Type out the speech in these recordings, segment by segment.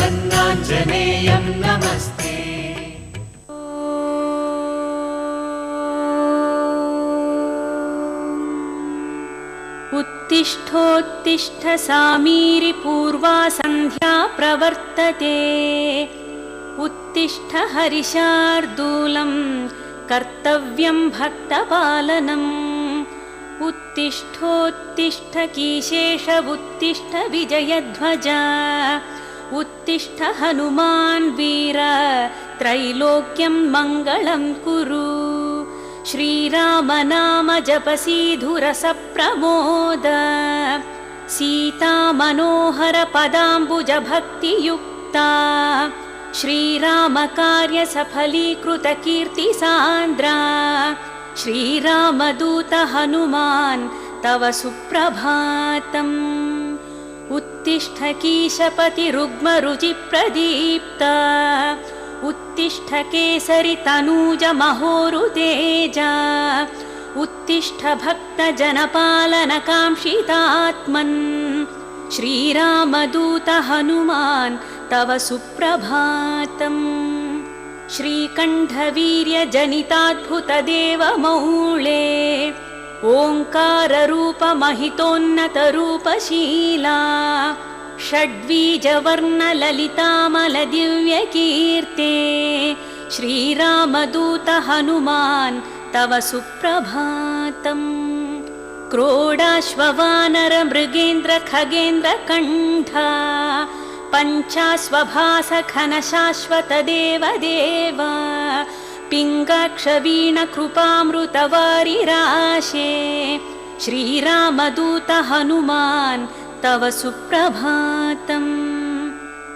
प्रसन्नाञ्जनेयं नमस्ते। उत्तिष्ठोत्तिष्ठ सामीरि पूर्वा सन्ध्या प्रवर्तते। उत्तिष्ठ हरिशार्दूलं कर्तव्यं भक्तपालनम्। उत्तिष्ठोत्तिष्ठ कीशेष उत्तिष्ठ विजयध्वज। उत्तिष्ठ हनुमान् वीर त्रैलोक्यं मङ्गलं कुरु। श्रीराम नाम जपसीधुरस प्रमोद। सीता मनोहर पदाम्बुज भक्तियुक्ता। श्रीराम कार्य सफलीकृत कीर्ति सान्द्रा। श्रीरामदूत हनुमान् तव सुप्रभातम्। उत्तिष्ठ कीशपति रुग्म रुचि प्रदीप्त। उत्तिष्ठ केसरि तनूज महोरुतेज। उत्तिष्ठ भक्त जनपालन काङ्क्षितात्मन्। श्रीरामदूत हनुमान् तव सुप्रभातम्। श्रीकण्ठवीर्य जनिताद्भुत देवमौळे। ओङ्काररूप महितोन्नत रूपशीला। षड्वीजवर्ण ललितामल दिव्यकीर्ते। श्रीरामदूत हनुमान् तव सुप्रभातम्। क्रोडाश्ववानर मृगेन्द्र खगेन्द्र कण्ठा। पञ्चाश्वभास घन शाश्वत देवदेव। पिङ्गाक्ष वीण कृपामृत वारिराशे। श्रीरामदूत हनुमान् तव सुप्रभातम्।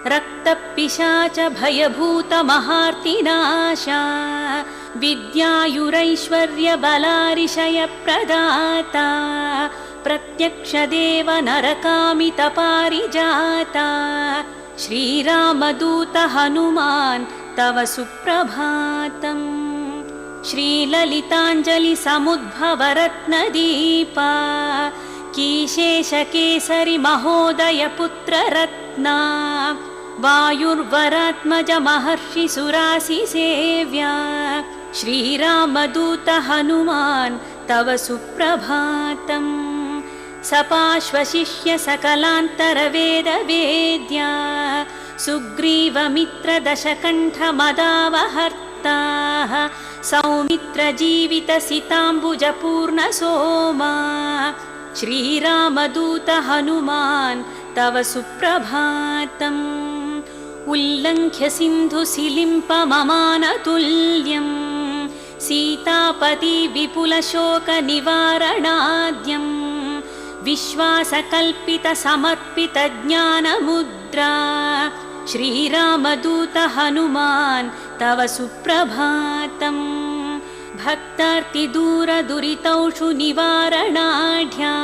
रक्तपिशाच भयभूत महार्तिनाशा। विद्यायुरैश्वर्य बलारिशय प्रदाता। प्रत्यक्ष देव नरकामित पारिजाता। श्रीरामदूत हनुमान् तव सुप्रभातम्। श्रीललिताञ्जलि समुद्भव रत्नदीपा। कीशेष केसरि महोदय पुत्र रत्ना। वायुर्वरात्मज महर्षि सुरासि सेव्या। श्रीरामदूत हनुमान् तव सुप्रभातम्। सपाश्वशिष्य सकलान्तर वेद वेद्या। सुग्रीवमित्र दशकण्ठ मदावहर्ता। सौमित्र जीवित सिताम्बुज पूर्ण सोमा। श्रीरामदूत हनुमान् तव सुप्रभातम्। उल्लङ्घ्य सिन्धु सिलिम्प ममानतुल्यम्। सीतापति विपुल शोक निवारणाद्यम्। विश्वासकल्पित समर्पित ज्ञानमुद्रा। श्रीरामदूत हनुमान् तव सुप्रभातम्। भक्तार्तिदूर दुरितौषु निवारणाढ्या।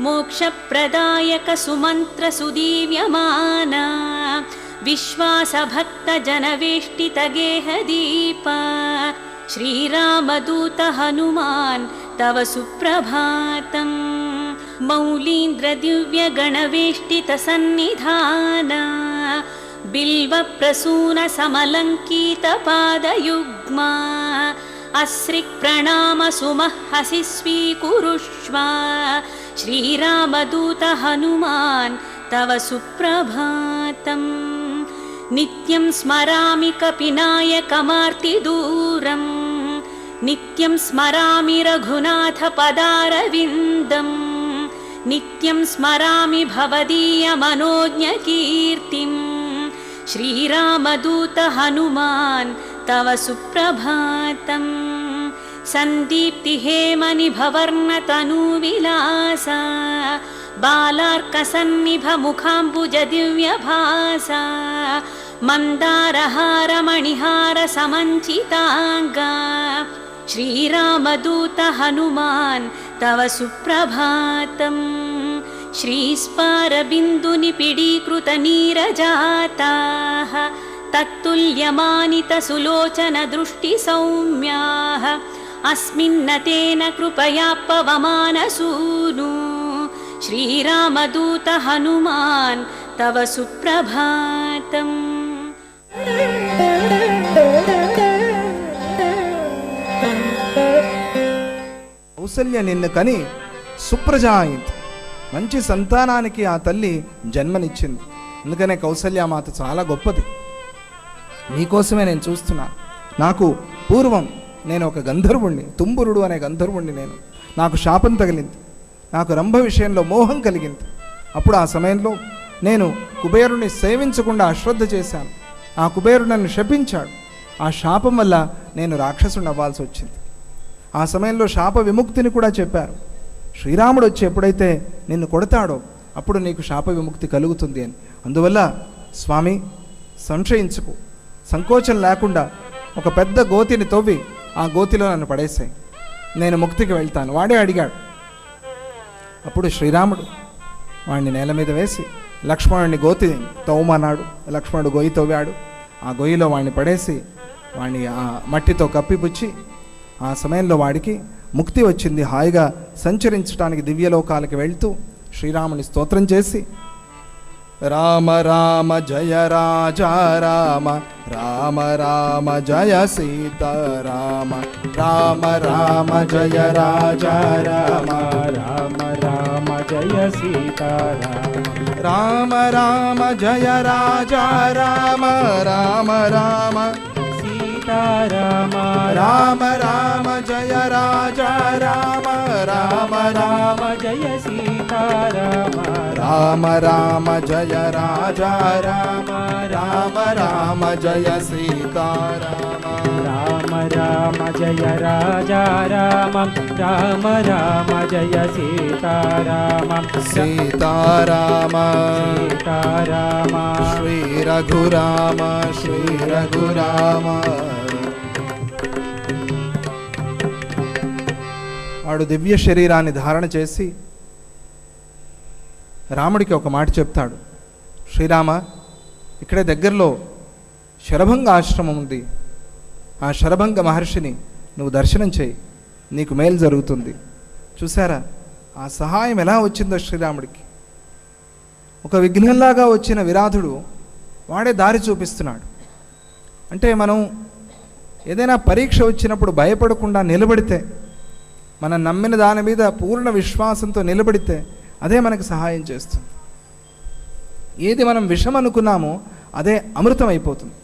मोक्षप्रदायक सुमन्त्र सुदीव्यमाना। विश्वास भक्त जनवेष्टित गेहदीपा। श्रीरामदूत हनुमान् तव सुप्रभातम्। मौलीन्द्र दिव्य गणवेष्टित सन्निधाना। बिल्व प्रसून समलङ्कित पादयुग्मा। अस्रिक् प्रणाम सुमहसि स्वीकुरुष्व। श्रीरामदूत हनुमान् तव सुप्रभातम्। नित्यं स्मरामि कपिनायकमार्तिदूरम्। नित्यं स्मरामि रघुनाथ पदारविन्दम्। नित्यं स्मरामि भवदीय मनोज्ञकीर्तिम्। श्रीरामदूत हनुमान् तव सुप्रभातम्। सन्दीप्ति हेमनि भवर्न तनुविलासा। बालार्कसन्निभ मुखाम्बुज दिव्यभासा। मन्दारहार मणिहार समञ्चिताङ्गा। श्रीरामदूत हनुमान् तव सुप्रभातम्। श्रीस्पारबिन्दुनिपिडीकृत नीरजाताः। तत्तुल्यमानित सुलोचन दृष्टि सौम्याः। अस्मिन्नतेन कृपया पवमानसूनु। श्रीरामदूत हनुमान् तव सुप्रभातम्। కౌసల్య నిన్ను కని సుప్రజ అయింది. మంచి సంతానానికి ఆ తల్లి జన్మనిచ్చింది. అందుకనే కౌసల్యామాత చాలా గొప్పది. నీకోసమే నేను చూస్తున్నా. నాకు పూర్వం నేను ఒక గంధర్వుణ్ణి, తుంబురుడు అనే గంధర్వుణ్ణి. నాకు శాపం తగిలింది. నాకు రంభ విషయంలో మోహం కలిగింది. అప్పుడు ఆ సమయంలో నేను కుబేరుణ్ణి సేవించకుండా అశ్రద్ధ చేశాను. ఆ కుబేరుడు నన్ను శపించాడు. ఆ శాపం వల్ల నేను రాక్షసుని అవ్వాల్సి వచ్చింది. ఆ సమయంలో శాప విముక్తిని కూడా చెప్పారు. శ్రీరాముడు వచ్చి ఎప్పుడైతే నిన్ను కొడతాడో అప్పుడు నీకు శాప విముక్తి కలుగుతుంది అని. అందువల్ల స్వామి సంశయించుకు, సంకోచం లేకుండా ఒక పెద్ద గోతిని తవ్వి ఆ గోతిలో నన్ను పడేసాయి, నేను ముక్తికి వెళ్తాను. వాడే అడిగాడు. అప్పుడు శ్రీరాముడు వాడిని నేల మీద వేసి లక్ష్మణుడిని గోతి తవ్వమన్నాడు. లక్ష్మణుడు గొయ్యి తవ్వాడు. ఆ గొయ్యిలో వాడిని పడేసి వాడిని ఆ మట్టితో కప్పిపుచ్చి ఆ సమయంలో వాడికి ముక్తి వచ్చింది. హాయిగా సంచరించడానికి దివ్యలోకాలకి వెళ్తూ శ్రీరాముని స్తోత్రం చేసి రామ రామ జయ రాజా రామ, రామ రామ జయ సీతారామ, రామ రామ జయ రాజా రామ, రామ రామ జయ సీతారామ, రామ రామ జయ రాజా రామ, రామ రామ సీతారామ, రామ రామ జయ రాజా రామ, రామ రామ జయ సీతారామ, రామ రామ జయ రాజా రామ, రామ రామ జయ సీతారామ, రామ రామ జయ రాజా రామ, రామ రామ జయ సీతారామ, సీతారామ సీతారామ, శ్రీ రఘురామ శ్రీ రఘురామ. వాడు దివ్య శరీరాన్ని ధారణ చేసి రాముడికి ఒక మాట చెప్తాడు. శ్రీరామ, ఇక్కడే దగ్గరలో శరభంగ ఆశ్రమం ఉంది. ఆ శరభంగ మహర్షిని నువ్వు దర్శనం చేయి, నీకు మేలు జరుగుతుంది. చూసారా ఆ సహాయం ఎలా వచ్చిందో శ్రీరాముడికి. ఒక విఘ్నంలాగా వచ్చిన విరాధుడు వాడే దారి చూపిస్తున్నాడు. అంటే మనం ఏదైనా పరీక్ష వచ్చినప్పుడు భయపడకుండా నిలబడితే, మనం నమ్మిన దాని మీద పూర్ణ విశ్వాసంతో నిలబడితే అదే మనకు సహాయం చేస్తుంది. ఏది మనం విషం అనుకున్నామో అదే అమృతం అయిపోతుంది.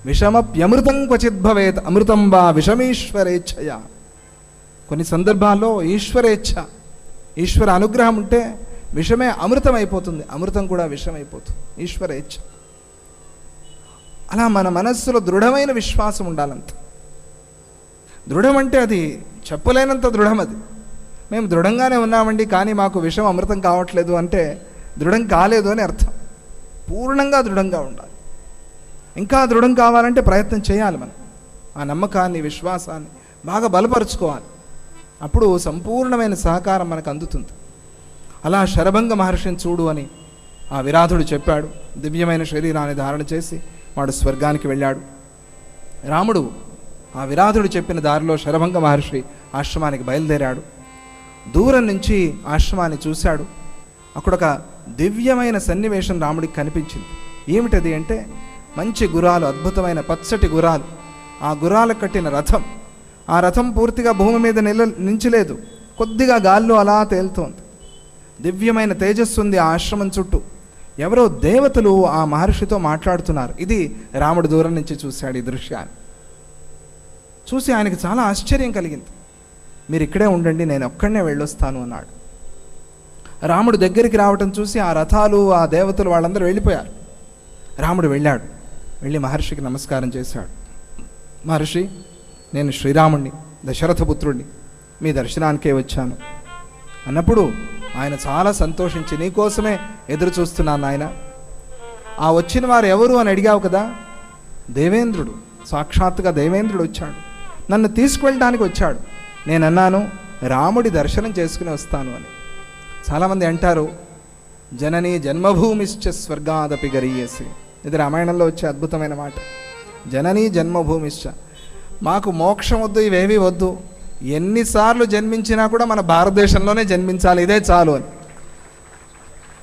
విషమప్యమృతం క్వచిత్ భవేత్ అమృతం వా విషమీశ్వరేచ్ఛయ. కొన్ని సందర్భాల్లో ఈశ్వరేచ్ఛ, ఈశ్వర అనుగ్రహం ఉంటే విషమే అమృతం అయిపోతుంది, అమృతం కూడా విషం అయిపోతుంది. ఈశ్వరేచ్ఛ. అలా మన మనస్సులో దృఢమైన విశ్వాసం ఉండాలంత. దృఢం అంటే అది చెప్పలేనంత దృఢం. అది మేము దృఢంగానే ఉన్నామండి కానీ మాకు విషం అమృతం కావట్లేదు అంటే దృఢం కాలేదు అని అర్థం. పూర్ణంగా దృఢంగా ఉండాలి. ఇంకా దృఢం కావాలంటే ప్రయత్నం చేయాలి. మనం ఆ నమ్మకాన్ని విశ్వాసాన్ని బాగా బలపరుచుకోవాలి. అప్పుడు సంపూర్ణమైన సహకారం మనకు అందుతుంది. అలా శరభంగ మహర్షిని చూడు అని ఆ విరాధుడు చెప్పాడు. దివ్యమైన శరీరాన్ని ధారణ చేసి వాడు స్వర్గానికి వెళ్ళాడు. రాముడు ఆ విరాధుడు చెప్పిన దారిలో శరభంగ మహర్షి ఆశ్రమానికి బయలుదేరాడు. దూరం నుంచి ఆశ్రమాన్ని చూశాడు. అక్కడొక దివ్యమైన సన్నివేశం రాముడికి కనిపించింది. ఏమిటది అంటే మంచి గుర్రాలు, అద్భుతమైన పచ్చటి గుర్రాలు, ఆ గుర్రాలకు కట్టిన రథం. ఆ రథం పూర్తిగా భూమి మీద నించలేదు, కొద్దిగా గాల్లో అలా తేలుతోంది. దివ్యమైన తేజస్సు ఉంది ఆ ఆశ్రమం చుట్టూ. ఎవరో దేవతలు ఆ మహర్షితో మాట్లాడుతున్నారు. ఇది రాముడు దూరం నుంచి చూశాడు. ఈ దృశ్యాన్ని చూసి ఆయనకి చాలా ఆశ్చర్యం కలిగింది. మీరు ఇక్కడే ఉండండి, నేను ఒక్కడనే వెళ్ళొస్తాను అన్నాడు. రాముడు దగ్గరికి రావటం చూసి ఆ రథాలు, ఆ దేవతలు వాళ్ళందరూ వెళ్ళిపోయారు. రాముడు వెళ్ళాడు. వెళ్ళి మహర్షికి నమస్కారం చేశాడు. మహర్షి, నేను శ్రీరాముణ్ణి, దశరథపుత్రుణ్ణి, మీ దర్శనానికే వచ్చాను అన్నప్పుడు ఆయన చాలా సంతోషించి, నీకోసమే ఎదురు చూస్తున్నాను ఆయన. ఆ వచ్చిన వారు ఎవరు అని అడిగావు కదా, దేవేంద్రుడు, సాక్షాత్తుగా దేవేంద్రుడు వచ్చాడు, నన్ను తీసుకువెళ్ళడానికి వచ్చాడు. నేను అన్నాను రాముడి దర్శనం చేసుకుని వస్తాను అని. చాలామంది అంటారు జననీ జన్మభూమిశ్చ స్వర్గాదపి గరీయసి. ఇది రామాయణంలో వచ్చే అద్భుతమైన మాట. జననీ జన్మభూమిశ్చ, మాకు మోక్షం వద్దు, ఇవేవి వద్దు, ఎన్నిసార్లు జన్మించినా కూడా మన భారతదేశంలోనే జన్మించాలి, ఇదే చాలు అని.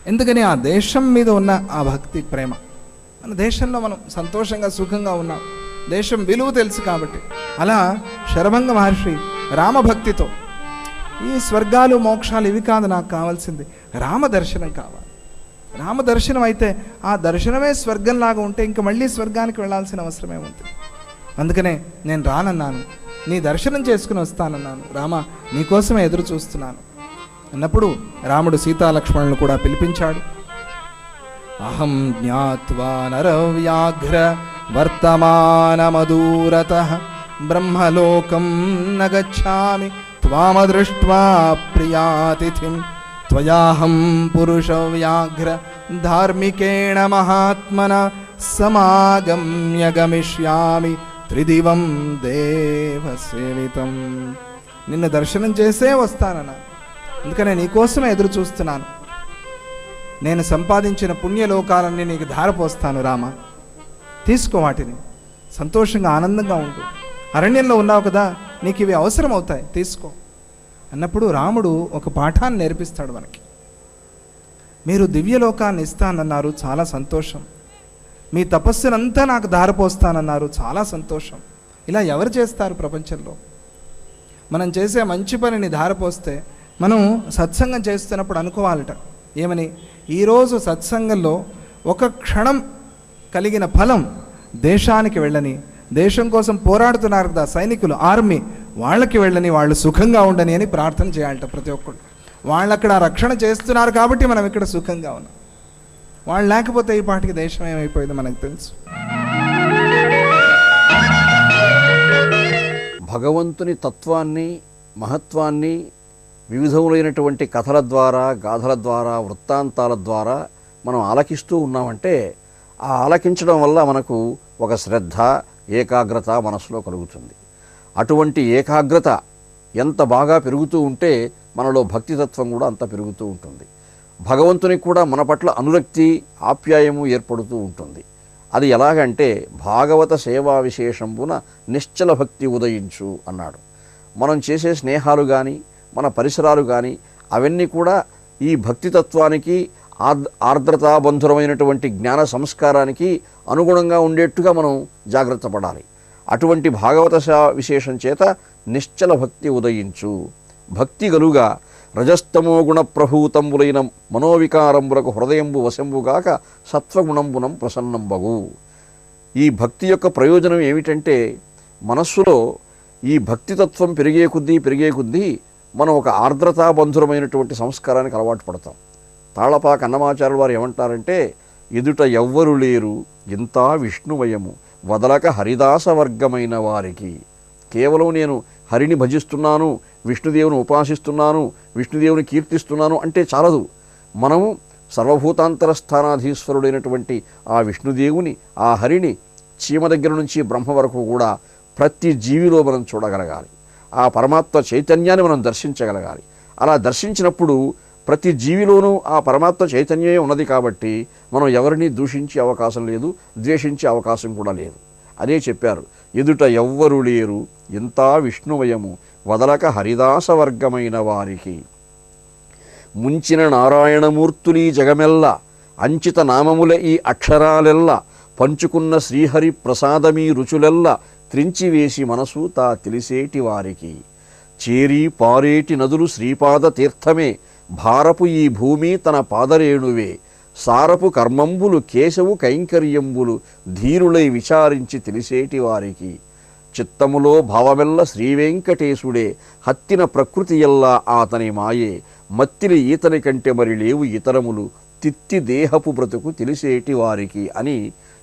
ఎందుకని ఆ దేశం మీద ఉన్న ఆ భక్తి ప్రేమ. మన దేశంలో మనం సంతోషంగా సుఖంగా ఉన్నాం, దేశం విలువ తెలుసు కాబట్టి. అలా శరభంగ మహర్షి రామభక్తితో ఈ స్వర్గాలు మోక్షాలు ఇవి కాదు నాకు కావాల్సింది, రామదర్శనం కావాలి. రామదర్శనం అయితే ఆ దర్శనమే స్వర్గంలాగా ఉంటే ఇంక మళ్ళీ స్వర్గానికి వెళ్ళాల్సిన అవసరమే ఉంది. అందుకనే నేను రానన్నాను, నీ దర్శనం చేసుకుని వస్తానన్నాను, రామ నీకోసమే ఎదురు చూస్తున్నాను అన్నప్పుడు రాముడు సీతాలక్ష్మణులు కూడా పిలిపించాడు. అహం జ్ఞాత్వా నరవ్యాఘ్ర వర్తమానమదూరతః బ్రహ్మలోకం న గచ్ఛామి త్వామదృష్ట్వా ప్రియాతిథిం త్వయాహం పురుషవ్యాఘ్ర ధార్మికేణ మహాత్మన సమాగమ్య గమిష్యామి త్రిదివం దేవసేవితం. నిన్ను దర్శనం చేసే వస్తానన్నా, అందుకనే నీకోసమే ఎదురు చూస్తున్నాను. నేను సంపాదించిన పుణ్యలోకాలన్నీ నీకు ధారపోస్తాను రామ, తీసుకో వాటిని, సంతోషంగా ఆనందంగా ఉండు. అరణ్యంలో ఉన్నావు కదా, నీకు ఇవి అవసరం అవుతాయి, తీసుకో అన్నప్పుడు రాముడు ఒక పాఠాన్ని నేర్పిస్తాడు మనకి. మీరు దివ్యలోకాన్ని ఇస్తానన్నారు, చాలా సంతోషం. మీ తపస్సునంతా నాకు ధారపోస్తానన్నారు, చాలా సంతోషం. ఇలా ఎవరు చేస్తారు ప్రపంచంలో? మనం చేసే మంచి పనిని ధారపోస్తే మనం సత్సంగం చేస్తున్నప్పుడు అనుకోవాలట ఏమని, ఈరోజు సత్సంగంలో ఒక క్షణం కలిగిన ఫలం దేశానికి వెళ్ళని, దేశం కోసం పోరాడుతున్నారు కదా సైనికులు, ఆర్మీ, వాళ్ళకి వెళ్ళని, వాళ్ళు సుఖంగా ఉండని అని ప్రార్థన చేయాలట ప్రతి ఒక్కరు. వాళ్ళు అక్కడ రక్షణ చేస్తున్నారు కాబట్టి మనం ఇక్కడ సుఖంగా ఉన్నాం. వాళ్ళు లేకపోతే ఈ పాటికి దేశం ఏమైపోయిందో మనకు తెలుసు. భగవంతుని తత్వాన్ని, మహత్వాన్ని వివిధములైనటువంటి కథల ద్వారా, గాథల ద్వారా, వృత్తాంతాల ద్వారా మనం ఆలకిస్తూ ఉన్నామంటే ఆ ఆలకించడం వల్ల మనకు ఒక శ్రద్ధ, ఏకాగ్రత మనసులో కలుగుతుంది. అటువంటి ఏకాగ్రత ఎంత బాగా పెరుగుతూ ఉంటే మనలో భక్తితత్వం కూడా అంత పెరుగుతూ ఉంటుంది. భగవంతునికి కూడా మన పట్ల అనురక్తి, ఆప్యాయము ఏర్పడుతూ ఉంటుంది. అది ఎలాగంటే భాగవత సేవా విశేషంబున నిశ్చల భక్తి ఉదయించు అన్నాడు. మనం చేసే స్నేహాలు కానీ, మన పరిసరాలు కానీ అవన్నీ కూడా ఈ భక్తితత్వానికి, ఆర్ద్రతాబంధురమైనటువంటి జ్ఞాన సంస్కారానికి అనుగుణంగా ఉండేట్టుగా మనం జాగ్రత్త పడాలి. అటువంటి భాగవత విశేషం చేత నిశ్చల భక్తి ఉదయించు. భక్తి గలుగా రజస్తమో గుణ ప్రభూతంబులైన మనోవికారంబులకు హృదయంబు వశంబుగాక సత్వగుణంబునం ప్రసన్నంబగు. ఈ భక్తి యొక్క ప్రయోజనం ఏమిటంటే మనస్సులో ఈ భక్తితత్వం పెరిగే కొద్దీ మనం ఒక ఆర్ద్రతాబంధురమైనటువంటి సంస్కారానికి అలవాటు పడతాం. తాళపాక అన్నమాచార్యుల వారు ఏమంటారంటే, ఎదుట ఎవ్వరు లేరు ఇంతా విష్ణుమయము వదలక హరిదాస వర్గమైన వారికి. కేవలం నేను హరిని భజిస్తున్నాను, విష్ణుదేవుని ఉపాసిస్తున్నాను, విష్ణుదేవుని కీర్తిస్తున్నాను అంటే చాలదు. మనము సర్వభూతాంతర స్థానాధీశ్వరుడైనటువంటి ఆ విష్ణుదేవుని, ఆ హరిని చీమ దగ్గర నుంచి బ్రహ్మ వరకు కూడా ప్రతి జీవిలో మనం చూడగలగాలి. ఆ పరమాత్మ చైతన్యాన్ని మనం దర్శించగలగాలి. అలా దర్శించినప్పుడు ప్రతి జీవిలోనూ ఆ పరమాత్మ చైతన్యమే ఉన్నది కాబట్టి మనం ఎవరిని దూషించే అవకాశం లేదు, ద్వేషించే అవకాశం కూడా లేదు. అదే చెప్పారు, ఎదుట ఎవ్వరు లేరు ఇంతా విష్ణువయము వదలక హరిదాస వర్గమైన వారికి. ముంచిన నారాయణమూర్తులీ జగమెల్ల అంచిత నామముల ఈ అక్షరాలెల్ల పంచుకున్న శ్రీహరి ప్రసాదమీ రుచులెల్ల త్రించివేసి మనసు తా తెలిసేటి వారికి. చేరి పారేటి నదులు శ్రీపాద తీర్థమే భారపు ఈ భూమి తన పాదరేణువే. సారపు కర్మంబులు కేశవు కైంకర్యంబులు ధీరులై విచారించి తెలిసేటి వారికి. చిత్తములో భావమెల్ల శ్రీవెంకటేశుడే హత్తిన ప్రకృతి ఎల్లా ఆతని మాయే. మత్తిలి ఈతని కంటే మరి లేవు ఇతరములు తిత్తి దేహపు బ్రతుకు తెలిసేటి వారికి అని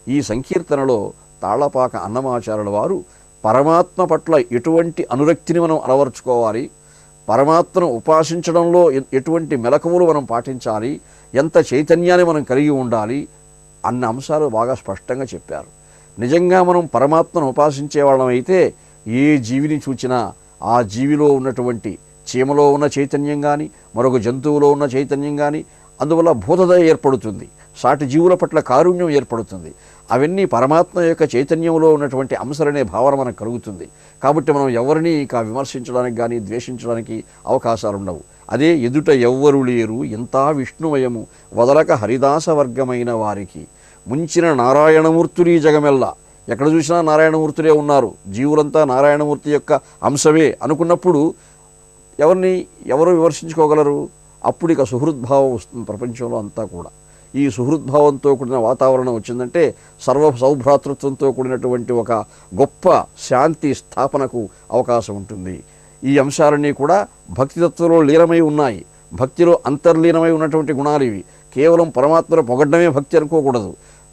ఈ సంకీర్తనలో తాళపాక అన్నమాచార్యుల వారు పరమాత్మ పట్ల ఎటువంటి అనురక్తిని మనం అలవర్చుకోవాలి, పరమాత్మను ఉపాసించడంలో ఎటువంటి మెలకువలు మనం పాటించాలి, ఎంత చైతన్యాన్ని మనం కలిగి ఉండాలి అన్న అంశాలు బాగా స్పష్టంగా చెప్పారు. నిజంగా మనం పరమాత్మను ఉపాసించే వాళ్ళం అయితే ఏ జీవిని చూచినా ఆ జీవిలో ఉన్నటువంటి చీమలో ఉన్న చైతన్యం కానీ, మరొక జంతువులో ఉన్న చైతన్యం కానీ, అందువల్ల బోధద ఏర్పడుతుంది, సాటి జీవుల పట్ల కారుణ్యం ఏర్పడుతుంది. అవన్నీ పరమాత్మ యొక్క చైతన్యంలో ఉన్నటువంటి అంశాలనే భావన మనకు కలుగుతుంది. కాబట్టి మనం ఎవరిని ఇక విమర్శించడానికి కానీ ద్వేషించడానికి అవకాశాలు ఉండవు. అదే ఎదుట ఎవ్వరు లేరు ఇంతా విష్ణుమయము వదలక హరిదాస వర్గమైన వారికి ముంచిన నారాయణమూర్తులు ఈ జగమెల్లా. ఎక్కడ చూసినా నారాయణమూర్తులే ఉన్నారు, జీవులంతా నారాయణమూర్తి యొక్క అంశమే అనుకున్నప్పుడు ఎవరు విమర్శించుకోగలరు? అప్పుడు ఇక సుహృద్భావం వస్తుంది ప్రపంచంలో అంతా కూడా. ఈ సుహృద్భావంతో కూడిన వాతావరణం వచ్చిందంటే సర్వ సౌభ్రాతృత్వంతో కూడినటువంటి ఒక గొప్ప శాంతి స్థాపనకు అవకాశం ఉంటుంది. ఈ అంశాలన్నీ కూడా భక్తితత్వంలో లీనమై ఉన్నాయి. భక్తిలో అంతర్లీనమై ఉన్నటువంటి గుణాలు ఇవి. కేవలం పరమాత్మను పొగడ్డమే భక్తి అనుకోకూడదు.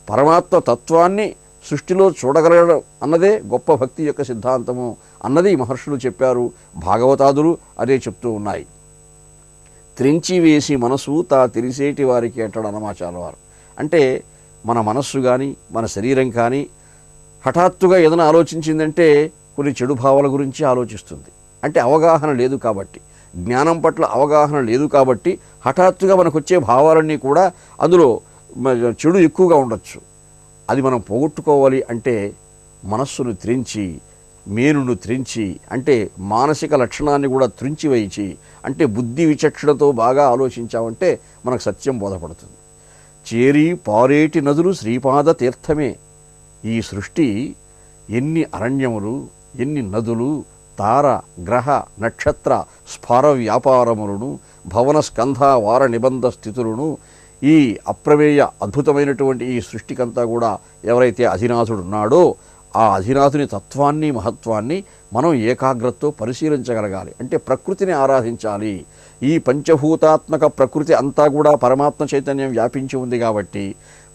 పరమాత్మ తత్వాన్ని సృష్టిలో చూడగలగడం అన్నదే గొప్ప భక్తి యొక్క సిద్ధాంతము అన్నది మహర్షులు చెప్పారు, భాగవతాదులు అదే చెప్తూ ఉన్నాయి. త్రించి వేసి మనసు తా తెలిసేటి వారికి అంటాడు అన్నమాచార్యుల వారు. అంటే మన మనస్సు కానీ మన శరీరం కానీ హఠాత్తుగా ఏదైనా ఆలోచించిందంటే కొన్ని చెడు భావాల గురించి ఆలోచిస్తుంది. అంటే అవగాహన లేదు కాబట్టి, జ్ఞానం పట్ల అవగాహన లేదు కాబట్టి హఠాత్తుగా మనకు వచ్చే భావాలన్నీ కూడా అందులో చెడు ఎక్కువగా ఉండొచ్చు. అది మనం పోగొట్టుకోవాలి అంటే మనస్సును త్రించి, మేనును త్రించి, అంటే మానసిక లక్షణాన్ని కూడా త్రించి వేయించి, అంటే బుద్ధి విచక్షణతో బాగా ఆలోచించామంటే మనకు సత్యం బోధపడుతుంది. చేరి పారేటి నదులు శ్రీపాద తీర్థమే. ఈ సృష్టి ఎన్ని అరణ్యములు, ఎన్ని నదులు, తార గ్రహ నక్షత్ర స్ఫార వ్యాపారములను, భవన స్కంధ వార నిబంధ స్థితులను, ఈ అప్రమేయ అద్భుతమైనటువంటి ఈ సృష్టికంతా కూడా ఎవరైతే అధినాథుడు ఉన్నాడో ఆ అధినాథుని తత్వాన్ని మహత్వాన్ని మనం ఏకాగ్రతతో పరిశీలించగలగాలి. అంటే ప్రకృతిని ఆరాధించాలి. ఈ పంచభూతాత్మక ప్రకృతి అంతా కూడా పరమాత్మ చైతన్యం వ్యాపించి ఉంది కాబట్టి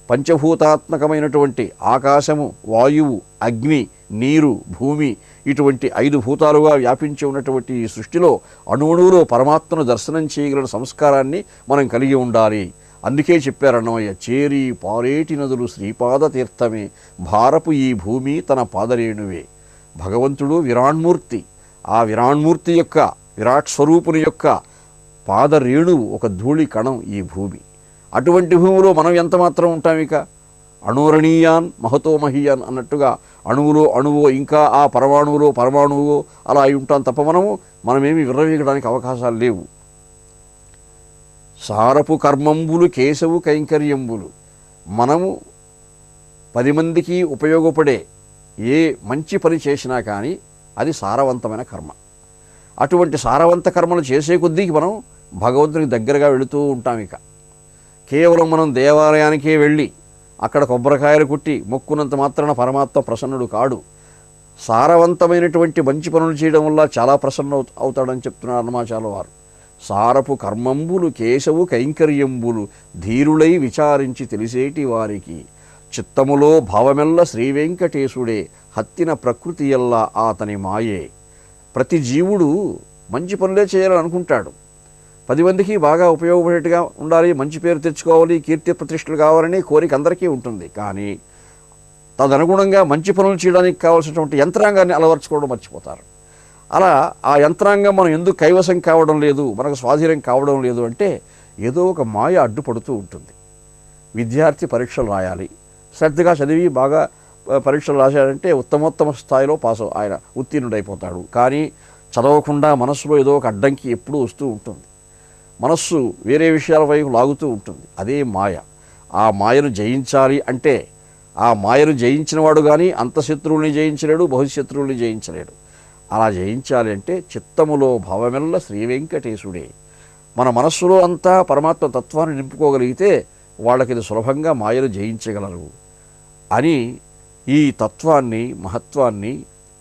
పంచభూతాత్మకమైనటువంటి ఆకాశము, వాయువు, అగ్ని, నీరు, భూమి ఇటువంటి 5 భూతాలుగా వ్యాపించి ఉన్నటువంటి ఈ సృష్టిలో అణువులో పరమాత్మను దర్శనం చేయగలిగిన సంస్కారాన్ని మనం కలిగి ఉండాలి. అందుకే చెప్పారన్నమయ్య, చేరి పారేటి నదులు శ్రీపాద తీర్థమే, భారపు ఈ భూమి తన పాదరేణువే. భగవంతుడు విరాణ్మూర్తి. ఆ విరాణ్మూర్తి యొక్క విరాట్ స్వరూపుని యొక్క పాదరేణువు ఒక ధూళి కణం ఈ భూమి. అటువంటి భూమిలో మనం ఎంత మాత్రం ఉంటాం? ఇక అణురణీయాన్ మహతో మహీయాన్ అన్నట్టుగా అణువులో అణువో ఇంకా ఆ పరమాణువులో పరమాణువో అలా అయి ఉంటాం తప్ప మనమేమి విర్రవీగడానికి అవకాశాలు లేవు. సారపు కర్మంబులు కేశవు కైంకర్యంబులు. మనము 10 మందికి ఉపయోగపడే ఏ మంచి పని చేసినా కానీ అది సారవంతమైన కర్మ. అటువంటి సారవంత కర్మలు చేసే కొద్దీ మనం భగవంతునికి దగ్గరగా వెళుతూ ఉంటాం. ఇక కేవలం మనం దేవాలయానికే వెళ్ళి అక్కడ కొబ్బరికాయలు కొట్టి మొక్కునంత మాత్రాన పరమాత్మ ప్రసన్నుడు కాడు. సారవంతమైనటువంటి మంచి పనులు చేయడం వల్ల చాలా ప్రసన్న అవుతాడని చెప్తున్నారు అన్నమాచార్యుల వారు. సారపు కర్మంబులు కేశవు కైంకర్యంబులు ధీరులై విచారించి తెలిసేటి వారికి చిత్తములో భావమెల్ల శ్రీవెంకటేశుడే హత్తిన ప్రకృతి ఎల్లా అతని మాయే. ప్రతి జీవుడు మంచి పనులే చేయాలని అనుకుంటాడు. 10 మందికి బాగా ఉపయోగపడేట్టుగా ఉండాలి, మంచి పేరు తెచ్చుకోవాలి, కీర్తి ప్రతిష్టలు కావాలని కోరిక అందరికీ ఉంటుంది. కానీ తదనుగుణంగా మంచి పనులు చేయడానికి కావాల్సినటువంటి యంత్రాంగాన్ని అలవర్చుకోవడం మర్చిపోతారు. అలా ఆ యంత్రాంగం మనం ఎందుకు కైవసం కావడం లేదు, మనకు స్వాధీనం కావడం లేదు అంటే ఏదో ఒక మాయ అడ్డుపడుతూ ఉంటుంది. విద్యార్థి పరీక్షలు రాయాలి, శ్రద్ధగా చదివి బాగా పరీక్షలు రాశాడంటే ఉత్తమోత్తమ స్థాయిలో ఆయన ఉత్తీర్ణుడైపోతాడు. కానీ చదవకుండా మనస్సులో ఏదో ఒక అడ్డంకి ఎప్పుడూ వస్తూ ఉంటుంది. మనస్సు వేరే విషయాల వైపు లాగుతూ ఉంటుంది. అదే మాయ. ఆ మాయను జయించాలి అంటే ఆ మాయను జయించిన వాడు కానీ అంతఃశత్రువుల్ని జయించలేడు, బహిశత్రువుల్ని జయించలేడు. అలా జయించాలి అంటే చిత్తములో భావమెల్ల శ్రీవెంకటేశుడే. మన మనస్సులో అంతా పరమాత్మ తత్వాన్ని నింపుకోగలిగితే వాళ్ళకి ఇది సులభంగా మాయను జయించగలరు అని ఈ తత్వాన్ని మహత్వాన్ని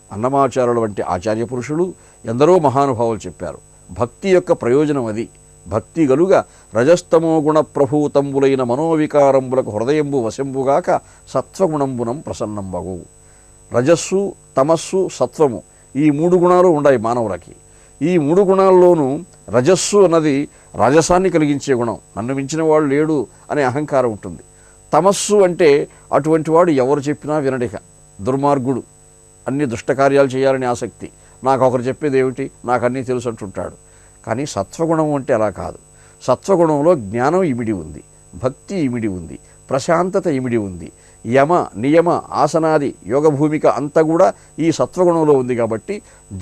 అన్నమాచార్యుల వంటి ఆచార్య పురుషులు ఎందరో మహానుభావులు చెప్పారు. భక్తి యొక్క ప్రయోజనం అది. భక్తి గలుగ రజస్తమో గుణ ప్రభూతంబులైన మనోవికారంబులకు హృదయంబు వశంబుగాక సత్వగుణంబునం ప్రసన్నంబగు. రజస్సు, తమస్సు, సత్వము ఈ 3 గుణాలు ఉన్నాయి మానవులకి. ఈ 3 గుణాల్లోనూ రజస్సు అన్నది రాజసాన్ని కలిగించే గుణం. నన్ను మించిన వాడు లేడు అనే అహంకారం ఉంటుంది. తమస్సు అంటే అటువంటి వాడు ఎవరు చెప్పినా వినడిక, దుర్మార్గుడు, అన్ని దుష్టకార్యాలు చేయాలని ఆసక్తి, నాకు ఒకరు చెప్పేది ఏమిటి, నాకు అన్నీ తెలుసు అంటుంటాడు. కానీ సత్వగుణం అంటే అలా కాదు. సత్వగుణంలో జ్ఞానం ఇమిడి ఉంది, భక్తి ఇమిడి ఉంది, ప్రశాంతత ఇమిడి ఉంది. యమ నియమ ఆసనాది యోగభూమిక అంతా కూడా ఈ సత్వగుణంలో ఉంది. కాబట్టి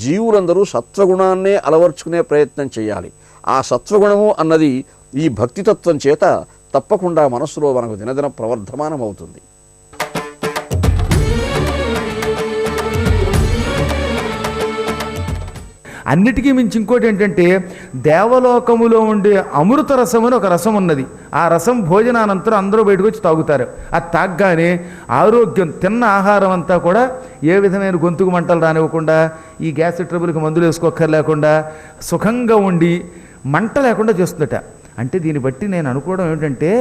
జీవులందరూ సత్వగుణాన్నే అలవర్చుకునే ప్రయత్నం చేయాలి. ఆ సత్వగుణము అన్నది ఈ భక్తితత్వం చేత తప్పకుండా మనస్సులో మనకు దినదిన ప్రవర్ధమానం అవుతుంది. అన్నిటికీ మించి ఇంకోటి ఏంటంటే దేవలోకములో ఉండే అమృత రసం అని ఒక రసం ఉన్నది. ఆ రసం భోజనానంతరం అందరూ బయటకు వచ్చి తాగుతారు. అది తాగ్గానే ఆరోగ్యం, తిన్న ఆహారం అంతా కూడా ఏ విధమైన గొంతుకు మంటలు రానివ్వకుండా, ఈ గ్యాస్ ట్రబుల్కి మందులు వేసుకోక్కర్లేకుండా సుఖంగా ఉండి మంట లేకుండా చేస్తుందట. అంటే దీన్ని బట్టి నేను అనుకోవడం ఏమిటంటే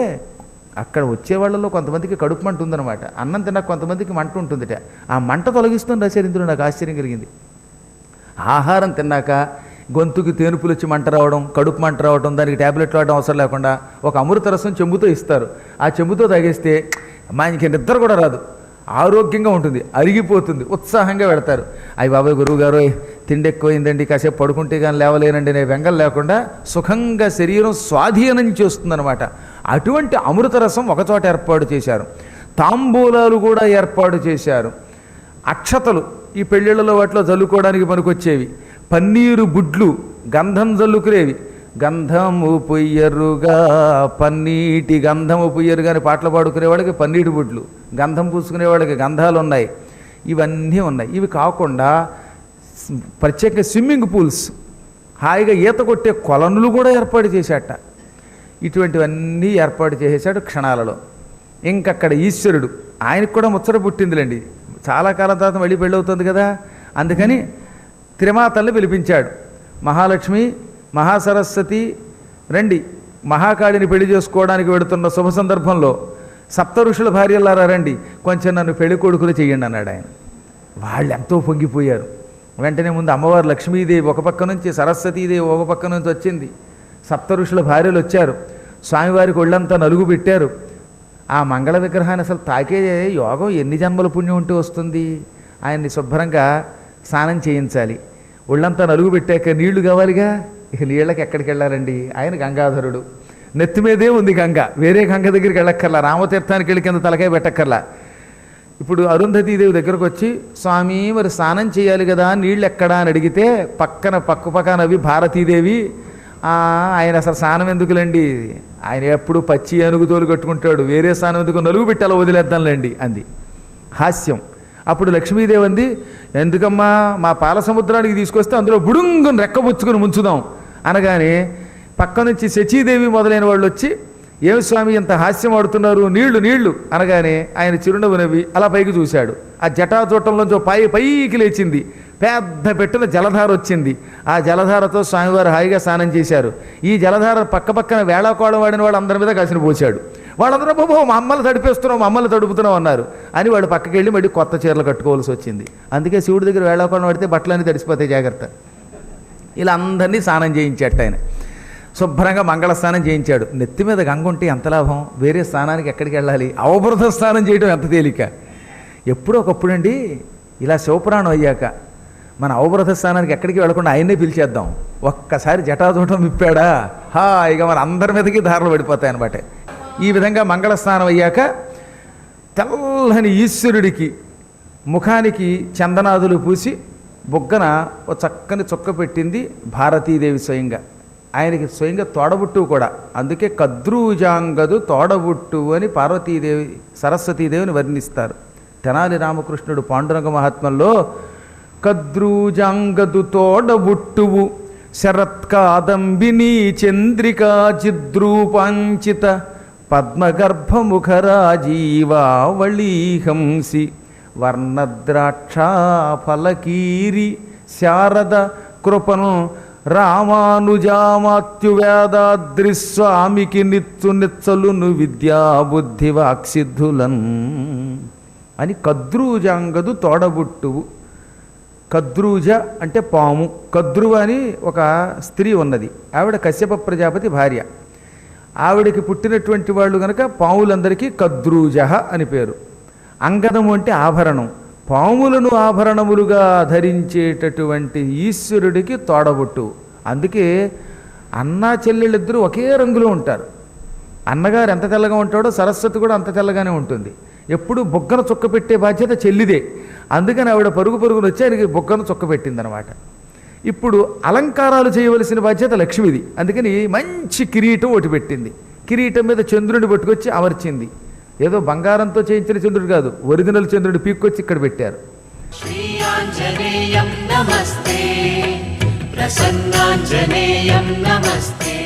అక్కడ వచ్చే వాళ్ళలో కొంతమందికి కడుపు మంట ఉందన్నమాట. అన్నం తిన్నాక కొంతమందికి మంట ఉంటుందట. ఆ మంట తొలగిస్తుంది రాశారు ఇందులో. నాకు ఆశ్చర్యం కలిగింది. ఆహారం తిన్నాక గొంతుకి తేనుపులు వచ్చి మంట రావడం, కడుపు మంట రావడం, దానికి ట్యాబ్లెట్లు వాడడం అవసరం లేకుండా ఒక అమృత రసం చెంబుతో ఇస్తారు. ఆ చెంబుతో తాగేస్తే మనకి నిద్ర కూడా రాదు, ఆరోగ్యంగా ఉంటుంది, అరిగిపోతుంది, ఉత్సాహంగా పెడతారు. అయ్యి బాబాయ్ గురువు గారు తిండి ఎక్కువైందండి, కాసేపు పడుకుంటే కానీ లేవలేనండి అనే వెంగలు లేకుండా సుఖంగా శరీరం స్వాధీనం చేస్తుందన్నమాట. అటువంటి అమృత రసం ఒకచోట ఏర్పాటు చేశారు. తాంబూలాలు కూడా ఏర్పాటు చేశారు. అక్షతలు ఈ పెళ్ళిళ్ళలో వాటిలో జల్లుకోవడానికి పనికొచ్చేవి. పన్నీరు బుడ్లు గంధం జల్లుకునేవి. గంధము పొయ్యరుగా పన్నీటి గంధము పొయ్యరుగా అని పాటలు పాడుకునే వాళ్ళకి పన్నీటి బుడ్లు, గంధం పూసుకునే వాళ్ళకి గంధాలు ఉన్నాయి. ఇవన్నీ ఉన్నాయి. ఇవి కాకుండా ప్రత్యేక స్విమ్మింగ్ పూల్స్, హాయిగా ఈత కొట్టే కొలనులు కూడా ఏర్పాటు చేశాట. ఇటువంటివన్నీ ఏర్పాటు చేసేసాడు క్షణాలలో. ఇంకక్కడ ఈశ్వరుడు, ఆయనకు కూడా ముచ్చట పుట్టిందిలేండి. చాలా కాలం తర్వాత మళ్ళీ పెళ్ళవుతుంది కదా, అందుకని త్రిమాతల్ని పిలిపించాడు. మహాలక్ష్మి, మహాసరస్వతి రండి, మహాకాళిని పెళ్లి చేసుకోవడానికి వెడుతున్న శుభ సందర్భంలో సప్త ఋషుల భార్యలారా రండి, కొంచెం నన్ను పెళ్లి కొడుకులు చెయ్యండి అన్నాడు ఆయన. వాళ్ళు ఎంతో పొంగిపోయారు. వెంటనే ముందు అమ్మవారు లక్ష్మీదేవి ఒక పక్క నుంచి, సరస్వతీదేవి ఒక పక్క నుంచి వచ్చింది. సప్త ఋషుల భార్యలు వచ్చారు. స్వామివారికి ఒళ్ళంతా నలుగు పెట్టారు. ఆ మంగళ విగ్రహాన్ని అసలు తాకే యోగం ఎన్ని జన్మల పుణ్యం ఉంటే వస్తుంది? ఆయన్ని శుభ్రంగా స్నానం చేయించాలి. ఒళ్ళంతా నలుగు పెట్టాక నీళ్లు కావాలిగా. ఇక నీళ్ళకి ఎక్కడికి వెళ్ళాలండి? ఆయన గంగాధరుడు, నెత్తి మీదే ఉంది గంగ, వేరే గంగ దగ్గరికి వెళ్ళక్కర్లా, రామతీర్థానికి వెళ్ళి కింద తలకాయ పెట్టక్కర్లా. ఇప్పుడు అరుంధతీదేవి దగ్గరకు వచ్చి, స్వామి మరి స్నానం చేయాలి కదా, నీళ్ళు ఎక్కడా అని అడిగితే పక్కనవి భారతీదేవి, ఆయన అసలు స్నానం ఎందుకులేండి, ఆయన ఎప్పుడు పచ్చి అనుగుతోలు కట్టుకుంటాడు, వేరే స్నానం ఎందుకు, నలుగు పెట్టి అలా వదిలేద్దాంలేండి అంది. హాస్యం. అప్పుడు లక్ష్మీదేవి అంది, ఎందుకమ్మా మా పాల సముద్రానికి తీసుకొస్తే అందులో బుడుంగుని రెక్కబుచ్చుకుని ముంచుదాం అనగానే పక్క నుంచి శచీదేవి మొదలైన వాళ్ళు వచ్చి, ఏమి స్వామి ఇంత హాస్యం ఆడుతున్నారు, నీళ్లు నీళ్లు అనగానే ఆయన చిరునవ్వు నవ్వి అలా పైకి చూశాడు. ఆ జటాచూటంలోంచి పైకి లేచింది, పెద్ద పెట్టిన జలధార వచ్చింది. ఆ జలధారతో స్వామివారు హాయిగా స్నానం చేశారు. ఈ జలధార పక్కన వేళాకోళం వాడిన వాళ్ళు అందరి మీద కాసిన పోశాడు. వాళ్ళందరూ బాబు మా అమ్మలు తడిపేస్తున్నాం, మా అమ్మలు తడుపుతున్నాం అన్నారు అని వాళ్ళు పక్కకి వెళ్ళి మళ్ళీ కొత్త చీరలు కట్టుకోవాల్సి వచ్చింది. అందుకే శివుడి దగ్గర వేళాకోళం పడితే బట్టలన్నీ తడిసిపోతాయి, జాగ్రత్త. ఇలా అందరినీ స్నానం చేయించాడు ఆయన. శుభ్రంగా మంగళ స్నానం చేయించాడు. నెత్తి మీద గంగ ఉంటే ఎంత లాభం, వేరే స్నానానికి ఎక్కడికి వెళ్ళాలి? అవబృత స్నానం చేయడం ఎంత తేలిక. ఎప్పుడో ఒకప్పుడండి ఇలా శివపురాణం అయ్యాక మన అవబృత స్నానానికి ఎక్కడికి వెళ్లకుండా ఆయన్నే పిలిచేద్దాం. ఒక్కసారి జటాజూటం విప్పాడా హాయిగా మన అందరి మీదకి ధారలు పడిపోతాయి అన్నమాట. ఈ విధంగా మంగళ స్నానం అయ్యాక తెల్లని ఈశ్వరుడికి ముఖానికి చందనాదులు పూసి బొగ్గన ఓ చక్కని చొక్క పెట్టింది భారతీదేవి స్వయంగా. ఆయనకి స్వయంగా తోడబుట్టువు కూడా. అందుకే కద్రూజాంగదు తోడబుట్టు అని పార్వతీదేవి సరస్వతీదేవిని వర్ణిస్తారు. తెనాలి రామకృష్ణుడు పాండురంగ మహాత్మ్యంలో కద్రూజాంగదు తోడబుట్టువు శరత్కాదంబిని చంద్రికా చిద్రూపాంచిత పద్మగర్భముఖరాజీవావళీహంసి వర్ణద్రాక్షా ఫలకీరి శారద కృపను రామానుజామాత్యువేదాద్రిస్వామికి నిత్సును విద్యాబుద్ధి వాక్సిద్ధులన్ అని కద్రూజాంగదు తోడబుట్టువు. కద్రూజ అంటే పాము. కద్రువ అని ఒక స్త్రీ ఉన్నది, ఆవిడ కశ్యప ప్రజాపతి భార్య. ఆవిడకి పుట్టినటువంటి వాళ్ళు కనుక పాములందరికీ కద్రూజ అని పేరు. అంగదము అంటే ఆభరణం. పాములను ఆభరణములుగా ధరించేటటువంటి ఈశ్వరుడికి తోడబుట్టు. అందుకే అన్నా చెల్లెళ్ళిద్దరూ ఒకే రంగులో ఉంటారు. అన్నగారు ఎంత తెల్లగా ఉంటాడో సరస్వతి కూడా అంత తెల్లగానే ఉంటుంది. ఎప్పుడు బొగ్గన చుక్క పెట్టే బాధ్యత చెల్లిదే. అందుకని ఆవిడ పరుగు పరుగును వచ్చి ఆయనకి బొగ్గన చుక్క పెట్టిందనమాట. ఇప్పుడు అలంకారాలు చేయవలసిన బాధ్యత లక్ష్మిది. అందుకని మంచి కిరీటం ఒకటి పెట్టింది. కిరీటం మీద చంద్రుడిని పట్టుకొచ్చి అమర్చింది. ఏదో బంగారంతో చేయించిన చంద్రుడు కాదు, ఒరిజినల్ చంద్రుడు పీక్కొచ్చి ఇక్కడ పెట్టారు. श्रीयाञ्जनेयं नमस्ते प्रसन्नाञ्जनेयं नमस्ते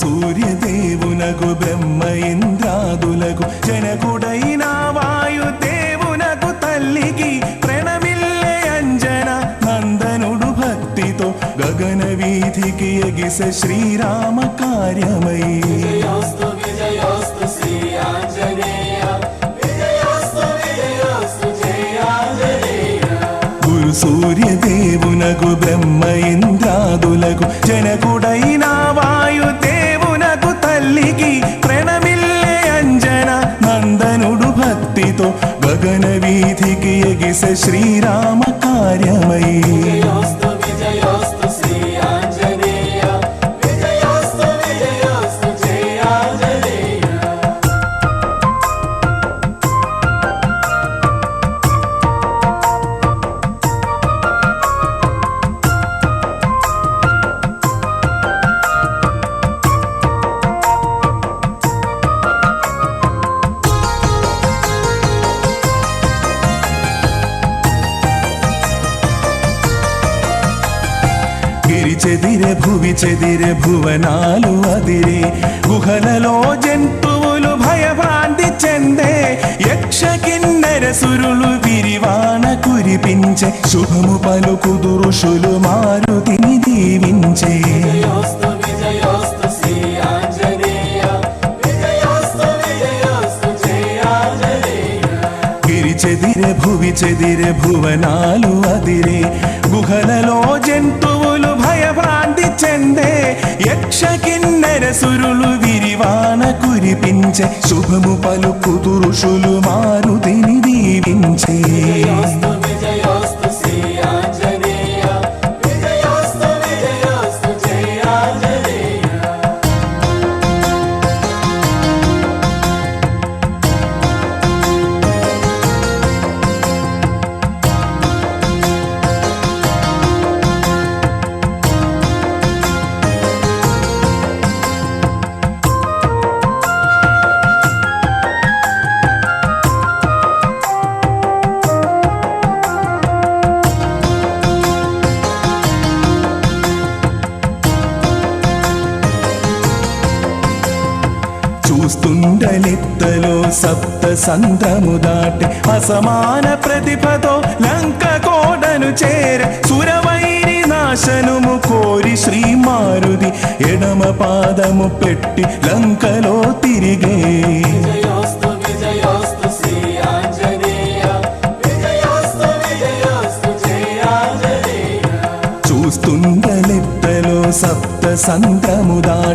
సూర్యదేవునకు బ్రహ్మ ఇంద్రాదులకు జనకుడైన వాయుదేవునకు తల్లికి ప్రణమిల్లే అంజన నందనుడు భక్తితో గగన వీధికి ఎగిస శ్రీరామ కార్యమై. గురు సూర్యదేవునకు బ్రహ్మ ఇంద్రాదులకు జనకుడైన వాయుదేవునకు తల్లికి ప్రణమిల్లే అంజన నందనుడు భక్తితో గగన వీధికి ఎగిస శ్రీరామ కార్యమై. చెదిరే భువి చెదిరే భువనాలు అదిరే గుహలలో జంతువులు భయభ్రాంతి చెందే యక్ష కిన్నెర సురులు విరివాన కురిపించే శుభము పలుకుదు ఋషులు మారుతిని దీవించే. చెదిరే భువి చెదిరే భువనాలు అదిరే గుహలలో జంతువులు భయభ్రాంతి చెందే యక్ష కిన్నెర సురులు విరివాన కురిపించే శుభము పలుకుదు ఋషులు మారుతిని దీవించే. చూస్తుండలెత్తలో సప్త సంద్రము దాటి అసమాన ప్రతిభతో లంక కోడను చేర సురవైరి నాశనము కోరి శ్రీ మారుతి ఎడమ పాదము పెట్టి లంకలో తిరిగే. చూస్తుండలెత్తలో సప్త సంద్రము దాటి